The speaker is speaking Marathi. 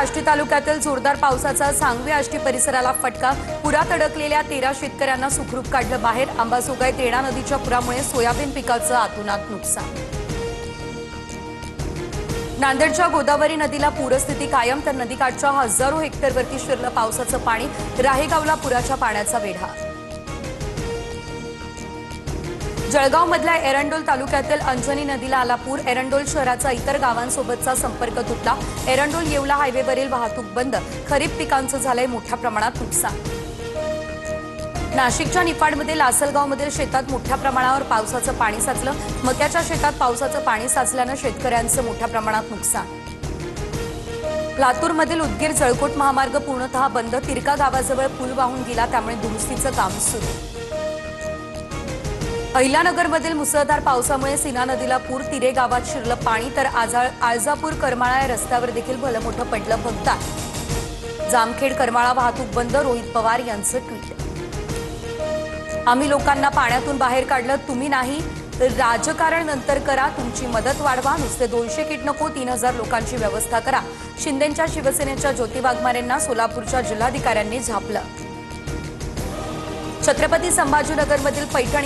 आष्टी तालुक्यातील जोरदार पावसाचा सांगवी आष्टी परिसराला फटका। पुरात अडकलेल्या 13 शेतकऱ्यांना सुखरूप काढलं बाहेर। आंबाजोगाई तेरणा नदीच्या पुरामुळे सोयाबीन पिकाचं अतोनात नुकसान। नांदेडच्या गोदावरी नदीला पूरस्थिती कायम, तर नदीकाठच्या हजारो हेक्टरवरती शिरलं पावसाचं पाणी। राहेगावला पुराच्या पाण्याचा वेढा। जळगावमधल्या एरंडोल तालुक्यातील अंजनी नदीला आला पूर। एरंडोल शहराचा इतर गावांसोबतचा संपर्क तुटला। एरंडोल येवला हायवेवरील वाहतूक बंद। खरीप पिकांचं झालंय मोठ्या प्रमाणात नुकसान। नाशिकच्या निफाडमध्ये लासलगावमधील शेतात मोठ्या प्रमाणावर पावसाचं पाणी साचलं। मक्याच्या शेतात पावसाचं पाणी साचल्यानं शेतकऱ्यांचं मोठ्या प्रमाणात नुकसान। लातूरमधील उदगीर जळकोट महामार्ग पूर्णतः बंद। तिरका गावाजवळ पूल वाहून गेला, त्यामुळे दुरुस्तीचं काम सुरू। अहिल्यानगरमधील मुसळधार पावसामुळे सीना नदीला पूर। तिरे गावात शिरलं पाणी, तर आळजापूर करमाळा या रस्त्यावर देखील भलं मोठं पडलं भगदाड। जामखेड करमाळा वाहतूक बंद। रोहित पवार यांचं ट्विट। आम्ही लोकांना पाण्यातून बाहेर काढलं, तुम्ही नाही। राजकारण नंतर करा, तुमची मदत वाढवा। नुसते 200 किट नको, 3000 लोकांची व्यवस्था करा। शिंदेंच्या शिवसेनेच्या ज्योती वाघमारेंना सोलापूरच्या जिल्हाधिकाऱ्यांनी झापलं। छत्रपती संभाजीनगरमधील पैठण